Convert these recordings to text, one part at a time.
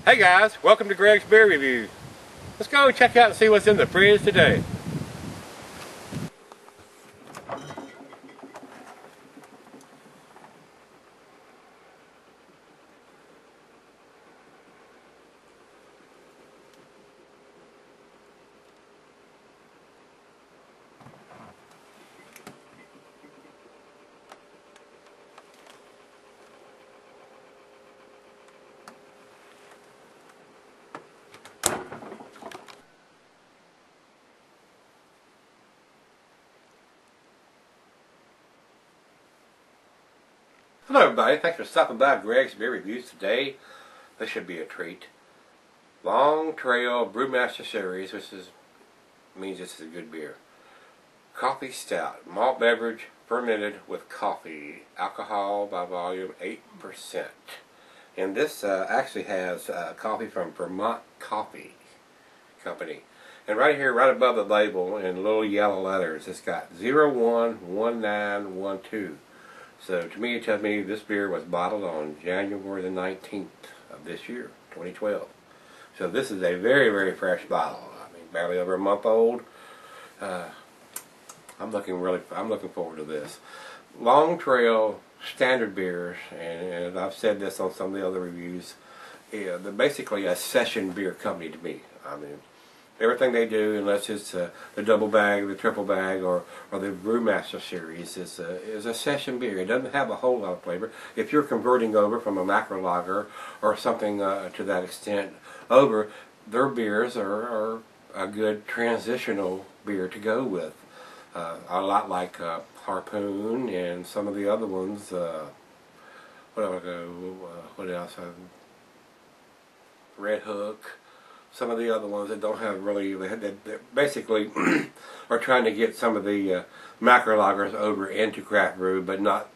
Hey guys, welcome to Greg's Beer Review. Let's go check out and see what's in the fridge today. Hello everybody, thanks for stopping by Greg's Beer Reviews today. This should be a treat. Long Trail Brewmaster Series, which means this is a good beer. Coffee Stout, malt beverage, fermented with coffee. Alcohol by volume 8%. And this actually has coffee from Vermont Coffee Company. And right here, right above the label, in little yellow letters, it's got 011912. So to me, it tells me this beer was bottled on January the 19th of this year, 2012. So this is a very, very fresh bottle. I mean, barely over a month old. I'm looking forward to this. Long Trail standard beers, and I've said this on some of the other reviews. They're basically a session beer company to me. I mean, everything they do, unless it's the double bag, the triple bag, or the Brewmaster series, is a session beer. It doesn't have a whole lot of flavor. If you're converting over from a macro lager or something to that extent over, their beers are a good transitional beer to go with. A lot like Harpoon and some of the other ones. What else? Red Hook. Some of the other ones that don't have really, that basically are trying to get some of the macro lagers over into craft brew, but not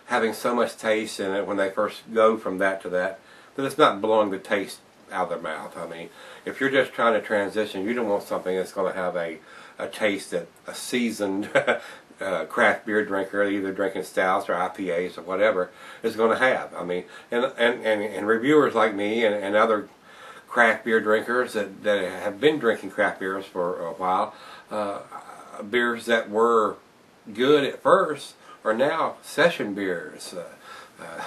having so much taste in it when they first go from that to that it's not blowing the taste out of their mouth. I mean, if you're just trying to transition, you don't want something that's going to have a taste that a seasoned craft beer drinker, either drinking stouts or IPAs or whatever, is going to have. I mean, and reviewers like me and other craft beer drinkers that have been drinking craft beers for a while, beers that were good at first are now session beers.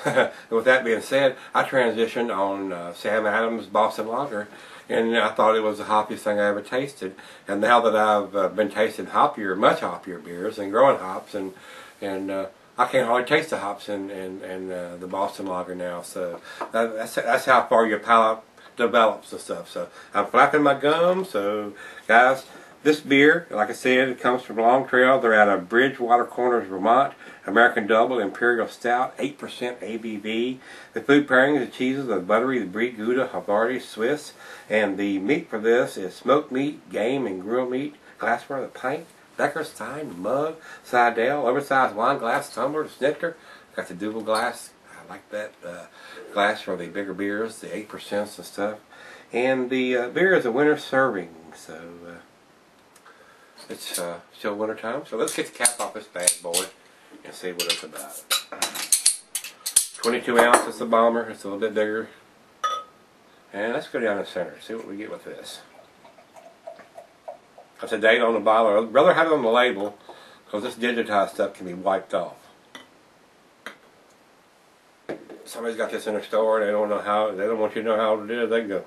And with that being said, I transitioned on Sam Adams Boston Lager, and I thought it was the hoppiest thing I ever tasted. And now that I've been tasting much hoppier beers and growing hops, and I can't hardly taste the hops in the Boston Lager now. So that's how far your palate develops and stuff. So I'm flapping my gums. So guys, this beer, like I said, it comes from Long Trail. They're out of Bridgewater Corners, Vermont. American Double Imperial Stout, 8% ABV. The food pairing is the cheeses of buttery, the Brie, Gouda, Havarti, Swiss. And the meat for this is smoked meat, game, and grilled meat. Glassware, the pint, Beckerstein, mug, Seidel, oversized wine glass, tumbler, snifter. Got the double glass. I like that glass for the bigger beers, the 8% and stuff. And the beer is a winter serving, so it's still winter time. So let's get the cap off this bad boy and see what it's about. 22 ounces of bomber. It's a little bit bigger. And let's go down the center, see what we get with this. That's a date on the bottle. I'd rather have it on the label, because this digitized stuff can be wiped off. Somebody's got this in their store and they don't want you to know how old it is. They can go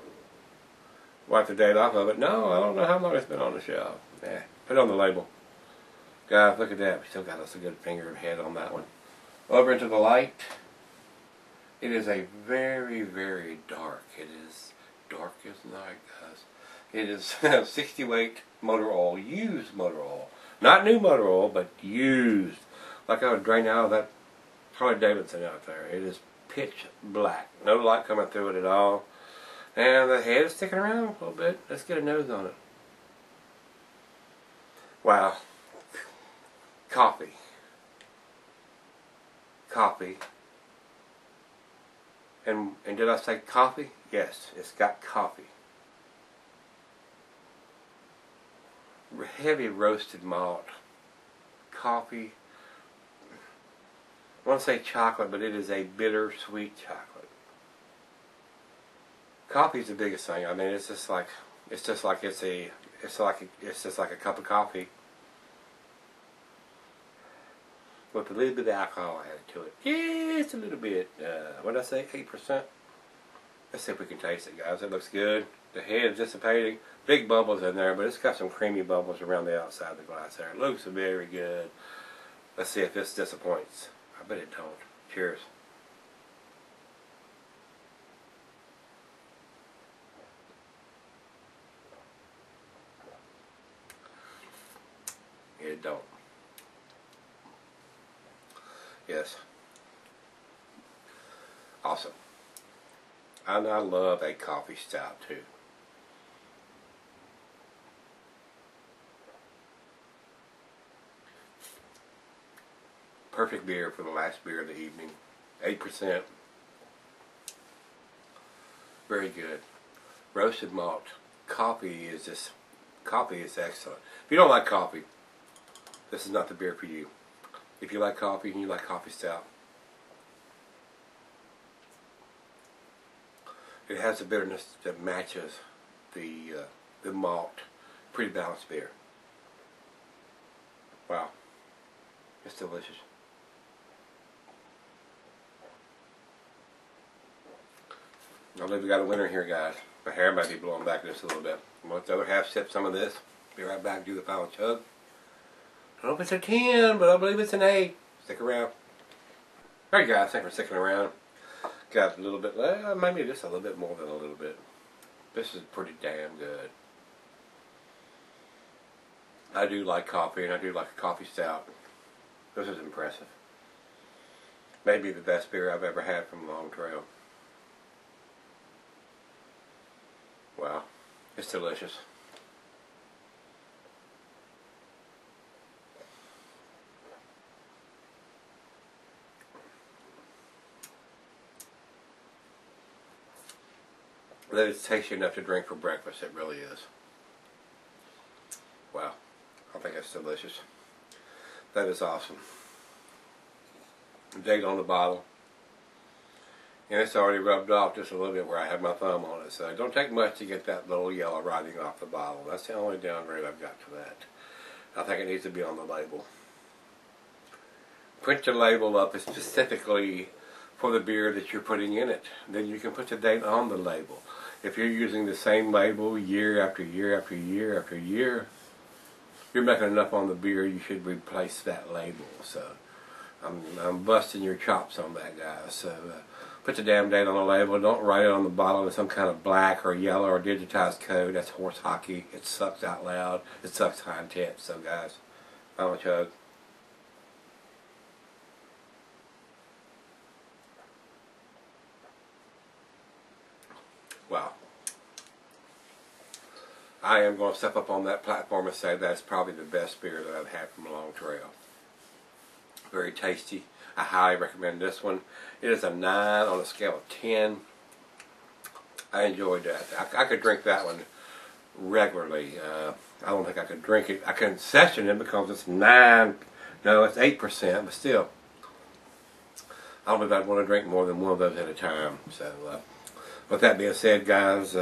wipe the date off of it. No, I don't know how long it's been on the shelf. Yeah, put it on the label. Guys, look at that. We still got us a good finger ahead on that one. Over into the light. It is a very, very dark. It is dark as night, guys. It is 60 weight motor oil, used motor oil. Not new motor oil, but used. Like I would drain out of that Harley Davidson out there. It is pitch black. No light coming through it at all. And the head is sticking around a little bit. Let's get a nose on it. Wow. Coffee. Coffee. And did I say coffee? Yes, it's got coffee. Heavy roasted malt. Coffee. I want to say chocolate, but it is a bittersweet chocolate. Coffee's the biggest thing. I mean, it's just like it's just like a cup of coffee with a little bit of alcohol added to it. Just a little bit. What did I say? 8%. Let's see if we can taste it, guys. It looks good. The head is dissipating. Big bubbles in there, but it's got some creamy bubbles around the outside of the glass there. It looks very good. Let's see if this disappoints. I bet it don't. Cheers. It don't. Yes. Awesome. And I love a coffee stout too. Perfect beer for the last beer of the evening. 8%. Very good. Roasted malt. Coffee is excellent. If you don't like coffee, this is not the beer for you. If you like coffee and you like coffee stout, it has a bitterness that matches the malt. Pretty balanced beer. Wow. It's delicious. I believe we got a winner here, guys. My hair might be blowing back just a little bit. I'm going to let the other half sip some of this. Be right back, do the final chug. I don't know if it's a 10, but I believe it's an 8. Stick around. Alright guys, thanks for sticking around. Got a little bit, maybe just a little bit more than a little bit. This is pretty damn good. I do like coffee, and I do like a coffee stout. This is impressive. Maybe the best beer I've ever had from Long Trail. Wow, it's delicious. That it's tasty enough to drink for breakfast. It really is. Wow, I think it's delicious. That is awesome. The date on the bottle. And it's already rubbed off just a little bit where I have my thumb on it. So it don't take much to get that little yellow writing off the bottle. That's the only downgrade I've got to that. I think it needs to be on the label. Print the label up specifically for the beer that you're putting in it. Then you can put the date on the label. If you're using the same label year after year after year after year, you're making enough on the beer, you should replace that label. So I'm busting your chops on that, guys. So put the damn date on the label. Don't write it on the bottle in some kind of black or yellow or digitized code. That's horse hockey. It sucks out loud. It sucks high intense. So guys, final chug. Wow. I am going to step up on that platform and say that's probably the best beer that I've had from Long Trail. Very tasty. I highly recommend this one. It is a 9 on a scale of 10. I enjoyed that. I could drink that one regularly. I don't think I could drink it. I couldn't session it because it's 9. No, it's 8%, but still. I don't know if I'd want to drink more than one of those at a time. So, with that being said, guys,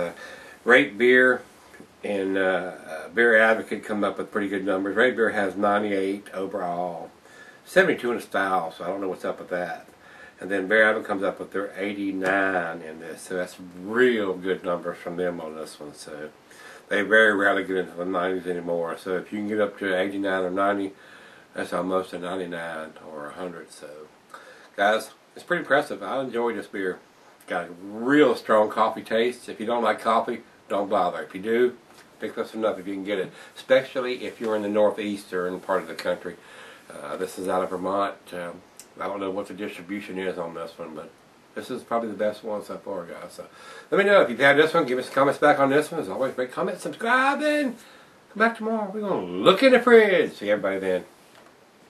Rate Beer and Beer Advocate come up with pretty good numbers. Rate Beer has 98 overall, 72 in the style, so I don't know what's up with that. And then Beer Advocate comes up with their 89 in this, so that's real good numbers from them on this one. So they very rarely get into the 90s anymore. So if you can get up to 89 or 90, that's almost a 99 or 100. So, guys, it's pretty impressive. I enjoy this beer. Got a real strong coffee taste. If you don't like coffee, don't bother. If you do, pick this one up if you can get it. Especially if you're in the northeastern part of the country. This is out of Vermont. I don't know what the distribution is on this one, but this is probably the best one so far, guys. So let me know if you've had this one. Give us comments back on this one. As always, rate, comment, subscribe, and come back tomorrow. We're going to look in the fridge. See everybody then.